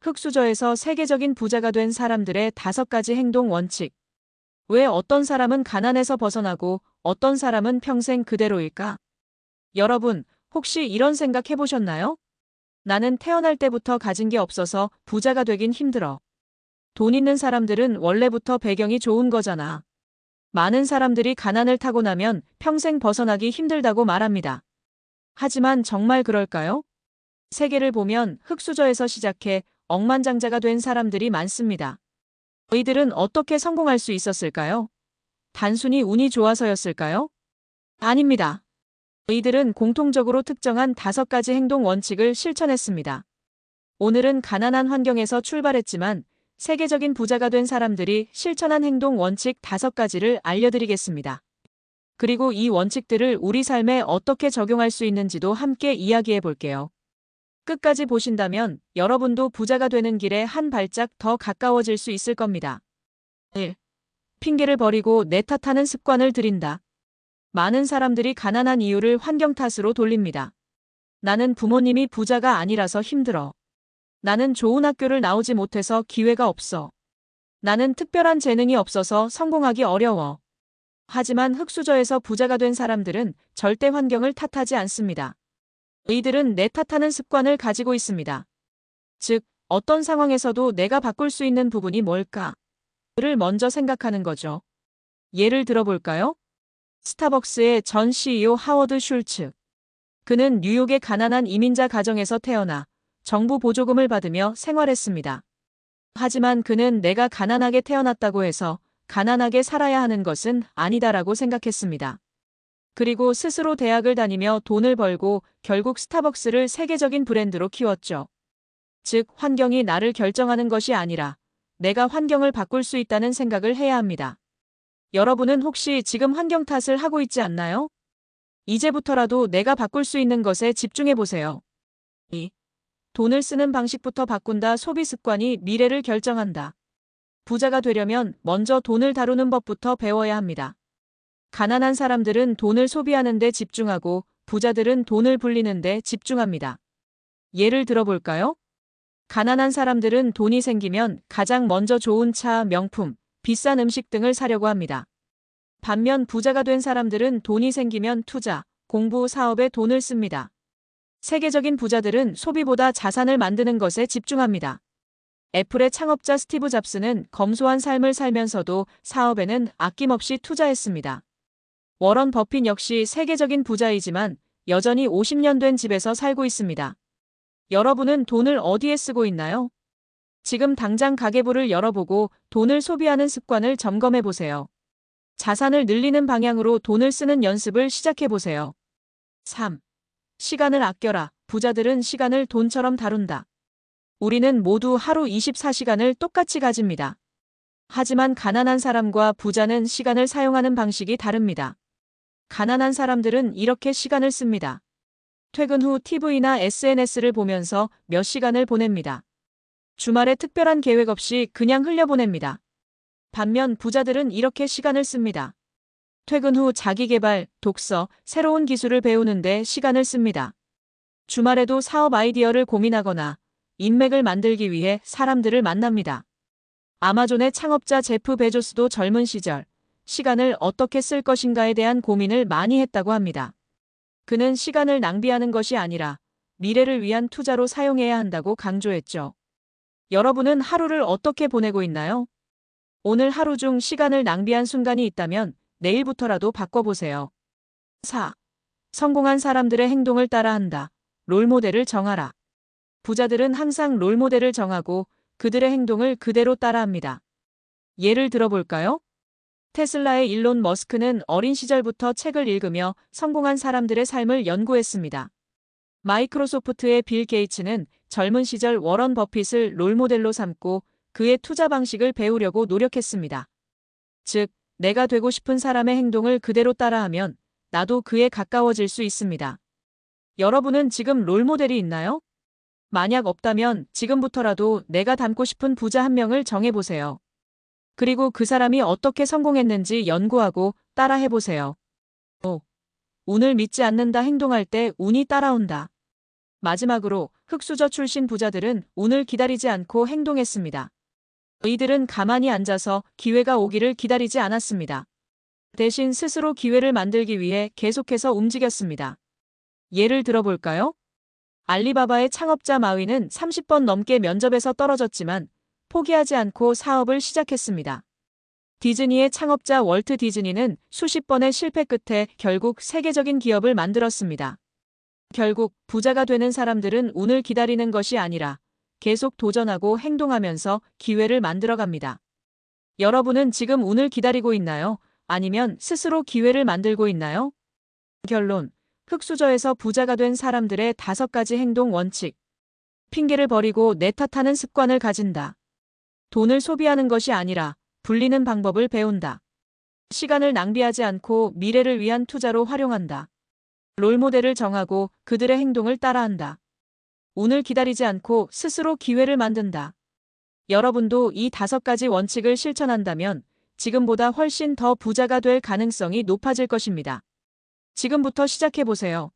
흑수저에서 세계적인 부자가 된 사람들의 5가지 행동 원칙. 왜 어떤 사람은 가난에서 벗어나고 어떤 사람은 평생 그대로일까? 여러분, 혹시 이런 생각 해보셨나요? 나는 태어날 때부터 가진 게 없어서 부자가 되긴 힘들어. 돈 있는 사람들은 원래부터 배경이 좋은 거잖아. 많은 사람들이 가난을 타고나면 평생 벗어나기 힘들다고 말합니다. 하지만 정말 그럴까요? 세계를 보면 흑수저에서 시작해 억만장자가 된 사람들이 많습니다. 이들은 어떻게 성공할 수 있었을까요? 단순히 운이 좋아서였을까요? 아닙니다. 이들은 공통적으로 특정한 5가지 행동 원칙을 실천했습니다. 오늘은 가난한 환경에서 출발했지만 세계적인 부자가 된 사람들이 실천한 행동 원칙 5가지를 알려드리겠습니다. 그리고 이 원칙들을 우리 삶에 어떻게 적용할 수 있는지도 함께 이야기해 볼게요. 끝까지 보신다면 여러분도 부자가 되는 길에 한 발짝 더 가까워질 수 있을 겁니다. 1. 핑계를 버리고 내 탓하는 습관을 들인다. 많은 사람들이 가난한 이유를 환경 탓으로 돌립니다. 나는 부모님이 부자가 아니라서 힘들어. 나는 좋은 학교를 나오지 못해서 기회가 없어. 나는 특별한 재능이 없어서 성공하기 어려워. 하지만 흑수저에서 부자가 된 사람들은 절대 환경을 탓하지 않습니다. 이들은 내 탓하는 습관을 가지고 있습니다. 즉, 어떤 상황에서도 내가 바꿀 수 있는 부분이 뭘까? 를 먼저 생각하는 거죠. 예를 들어볼까요? 스타벅스의 전 CEO 하워드 슐츠. 그는 뉴욕의 가난한 이민자 가정에서 태어나 정부 보조금을 받으며 생활했습니다. 하지만 그는 내가 가난하게 태어났다고 해서 가난하게 살아야 하는 것은 아니다라고 생각했습니다. 그리고 스스로 대학을 다니며 돈을 벌고 결국 스타벅스를 세계적인 브랜드로 키웠죠. 즉, 환경이 나를 결정하는 것이 아니라 내가 환경을 바꿀 수 있다는 생각을 해야 합니다. 여러분은 혹시 지금 환경 탓을 하고 있지 않나요? 이제부터라도 내가 바꿀 수 있는 것에 집중해 보세요. 2. 돈을 쓰는 방식부터 바꾼다. 소비 습관이 미래를 결정한다. 부자가 되려면 먼저 돈을 다루는 법부터 배워야 합니다. 가난한 사람들은 돈을 소비하는 데 집중하고 부자들은 돈을 불리는 데 집중합니다. 예를 들어볼까요? 가난한 사람들은 돈이 생기면 가장 먼저 좋은 차, 명품, 비싼 음식 등을 사려고 합니다. 반면 부자가 된 사람들은 돈이 생기면 투자, 공부, 사업에 돈을 씁니다. 세계적인 부자들은 소비보다 자산을 만드는 것에 집중합니다. 애플의 창업자 스티브 잡스는 검소한 삶을 살면서도 사업에는 아낌없이 투자했습니다. 워런 버핏 역시 세계적인 부자이지만 여전히 50년 된 집에서 살고 있습니다. 여러분은 돈을 어디에 쓰고 있나요? 지금 당장 가계부를 열어보고 돈을 소비하는 습관을 점검해 보세요. 자산을 늘리는 방향으로 돈을 쓰는 연습을 시작해 보세요. 3. 시간을 아껴라. 부자들은 시간을 돈처럼 다룬다. 우리는 모두 하루 24시간을 똑같이 가집니다. 하지만 가난한 사람과 부자는 시간을 사용하는 방식이 다릅니다. 가난한 사람들은 이렇게 시간을 씁니다. 퇴근 후 TV나 SNS를 보면서 몇 시간을 보냅니다. 주말에 특별한 계획 없이 그냥 흘려보냅니다. 반면 부자들은 이렇게 시간을 씁니다. 퇴근 후 자기계발, 독서, 새로운 기술을 배우는데 시간을 씁니다. 주말에도 사업 아이디어를 고민하거나 인맥을 만들기 위해 사람들을 만납니다. 아마존의 창업자 제프 베조스도 젊은 시절 시간을 어떻게 쓸 것인가에 대한 고민을 많이 했다고 합니다. 그는 시간을 낭비하는 것이 아니라 미래를 위한 투자로 사용해야 한다고 강조했죠. 여러분은 하루를 어떻게 보내고 있나요? 오늘 하루 중 시간을 낭비한 순간이 있다면 내일부터라도 바꿔보세요. 4. 성공한 사람들의 행동을 따라한다. 롤모델을 정하라. 부자들은 항상 롤모델을 정하고 그들의 행동을 그대로 따라합니다. 예를 들어볼까요? 테슬라의 일론 머스크는 어린 시절부터 책을 읽으며 성공한 사람들의 삶을 연구했습니다. 마이크로소프트의 빌 게이츠는 젊은 시절 워런 버핏을 롤모델로 삼고 그의 투자 방식을 배우려고 노력했습니다. 즉, 내가 되고 싶은 사람의 행동을 그대로 따라하면 나도 그에 가까워질 수 있습니다. 여러분은 지금 롤모델이 있나요? 만약 없다면 지금부터라도 내가 닮고 싶은 부자 한 명을 정해보세요. 그리고 그 사람이 어떻게 성공했는지 연구하고 따라해보세요. 5. 운을 믿지 않는다. 행동할 때 운이 따라온다. 마지막으로 흙수저 출신 부자들은 운을 기다리지 않고 행동했습니다. 이들은 가만히 앉아서 기회가 오기를 기다리지 않았습니다. 대신 스스로 기회를 만들기 위해 계속해서 움직였습니다. 예를 들어볼까요? 알리바바의 창업자 마윈은 30번 넘게 면접에서 떨어졌지만 포기하지 않고 사업을 시작했습니다. 디즈니의 창업자 월트 디즈니는 수십 번의 실패 끝에 결국 세계적인 기업을 만들었습니다. 결국 부자가 되는 사람들은 운을 기다리는 것이 아니라 계속 도전하고 행동하면서 기회를 만들어갑니다. 여러분은 지금 운을 기다리고 있나요? 아니면 스스로 기회를 만들고 있나요? 결론. 흙수저에서 부자가 된 사람들의 5가지 행동 원칙. 핑계를 버리고 내 탓하는 습관을 가진다. 돈을 소비하는 것이 아니라 불리는 방법을 배운다. 시간을 낭비하지 않고 미래를 위한 투자로 활용한다. 롤모델을 정하고 그들의 행동을 따라한다. 운을 기다리지 않고 스스로 기회를 만든다. 여러분도 이 5가지 원칙을 실천한다면 지금보다 훨씬 더 부자가 될 가능성이 높아질 것입니다. 지금부터 시작해보세요.